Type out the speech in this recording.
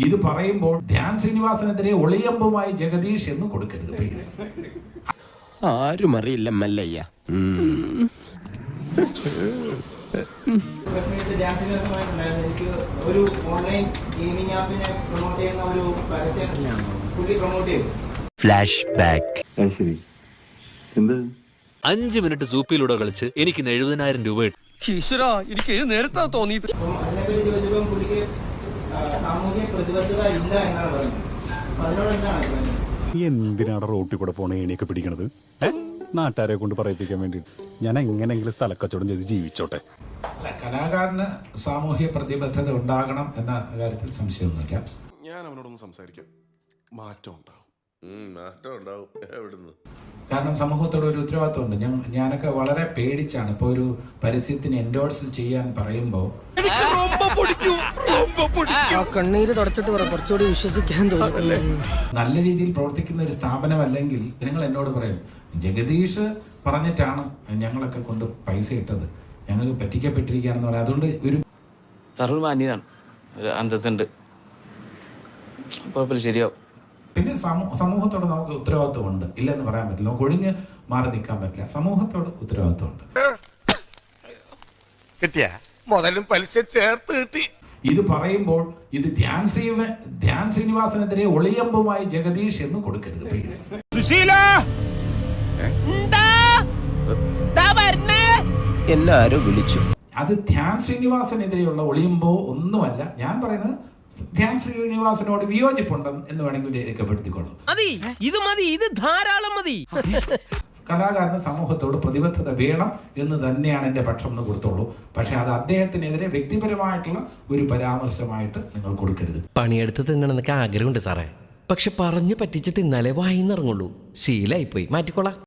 ഇത് പറയുമ്പോൾ ധ്യാൻ ശ്രീനിവാസനെതിരെ ഒളിയമ്പുമായി ജഗദീഷ് എന്ന് കൊടുക്കരുത് പ്ലീസ്. ആരും അറിയില്ല മല്ലയ്യ. ഒരു ഓൺലൈൻ ഗെയിമിംഗ് ആപ്പിനെ പ്രൊമോട്ട് ചെയ്യുന്ന ഒരു പരസ്യം പുള്ളി പ്രൊമോട്ട് ചെയ്തു. Flash back. ശരി, എന്ത് 5 മിനിറ്റ് സൂപ്പിലൂടെ കളിച്ച് എനിക്ക് 70,000 രൂപ കിട്ടി. എനിക്ക് നേരത്തെ തോന്നിയത്. അപ്പം അതിനെപ്പറ്റി ചോദിച്ചപ്പോൾ പുള്ളിക്ക് സാമൂഹ്യ പ്രതിബദ്ധത ഇല്ല എന്നാണ് പറയുന്നത്. അപ്പൊ അതിനോട് എന്താണ് അഭിപ്രായം? എന്തിനാണ് റോട്ടിൽ കൂടെ പോണ ഏണിയൊക്കെ പിടിക്കണത്? നാട്ടുകാരെ കൊണ്ട് പറയിപ്പിക്കാൻ വേണ്ടിട്ട്. ഞാൻ എങ്ങനെയെങ്കിലും സ്ഥലക്കച്ചവടം ചെയ്ത് ജീവിച്ചോട്ടെ. അല്ല, കലാകാരന് സാമൂഹ്യ പ്രതിബദ്ധത ഉണ്ടാകണം എന്ന കാര്യത്തിൽ സംശയമൊന്നുമില്ല. ഞാൻ അവനോടൊന്ന് സംസാരിക്കാം. മാറ്റം ഉണ്ടാവും. എവിടുന്ന്? കാരണം സമൂഹത്തോട് ഒരു ഉത്തരവാദിത്വമുണ്ട്. ഞാനൊക്കെ വളരെ പേടിച്ചാണ് ഇപ്പോൾ ഒരു പരസ്യത്തിന് എൻഡോഴ്സ് ചെയ്യാൻ പറയുമ്പോൾ കണ്ണീര് തുടച്ചിട്ട് കുറച്ചുകൂടി വിശ്വസിക്കാൻ തോന്നുന്നു. നല്ല രീതിയിൽ പ്രവർത്തിക്കുന്ന ഒരു സ്ഥാപനമല്ലെങ്കിൽ നിങ്ങൾ എന്നോട് പറയും, ജഗദീഷ് പറഞ്ഞിട്ടാണ് ഞങ്ങളൊക്കെ കൊണ്ട് പൈസ ഇട്ടത്, ഞങ്ങൾക്ക് പറ്റിക്കപ്പെട്ടിരിക്കുകയാണെന്ന് പറയാം. അതുകൊണ്ട് ഒരു സർവ്വ മാന്യതാണ്, ഒരു അന്തസ്സുണ്ട്, കുഴപ്പമില്ല, ശരിയാവും. പിന്നെ സമൂഹത്തോട് നമുക്ക് ഉത്തരവാദിത്വമുണ്ട്, ഇല്ലെന്ന് പറയാൻ പറ്റില്ല. നമുക്ക് ഒഴിഞ്ഞ് മാറി നിൽക്കാൻ പറ്റില്ല. സമൂഹത്തോട് ഉത്തരവാദിത്വമുണ്ട്. മുതലും പലിശ ചേർത്ത് കിട്ടി. ഇത് പറയുമ്പോൾ ഇത് ധ്യാൻ ശ്രീനിവാസനെതിരെ ഒളിയമ്പുമായി ജഗദീഷ് എന്ന് കൊടുക്കരുത് പ്ലീസ്. എല്ലാരും വിളിച്ചു. അത് ധ്യാൻ ശ്രീനിവാസനെതിരെയുള്ള ഒളിയമ്പോ ഒന്നുമല്ല. ഞാൻ പറയുന്നത് ധ്യാൻ ശ്രീനിവാസനോട് വിയോജിപ്പുണ്ടെന്ന് എന്ന് വേണമെങ്കിൽ രേഖപ്പെടുത്തിക്കൊള്ളൂ. ഇത് ധാരാളം മതി. കലാകാരന് സമൂഹത്തോട് പ്രതിബദ്ധത വേണം എന്ന് തന്നെയാണ് എൻ്റെ പക്ഷം എന്ന് കൊടുത്തോളൂ. പക്ഷെ അത് അദ്ദേഹത്തിനെതിരെ വ്യക്തിപരമായിട്ടുള്ള ഒരു പരാമർശമായിട്ട് നിങ്ങൾ കൊടുക്കരുത്. പണിയെടുത്ത് തിന്നണമെന്നൊക്കെ ആഗ്രഹമുണ്ട് സാറേ, പക്ഷെ പറഞ്ഞു പറ്റിച്ച് തിന്നാലേ വായിന്നിറങ്ങുള്ളൂ. ശീലായിപ്പോയി, മാറ്റിക്കോളാം.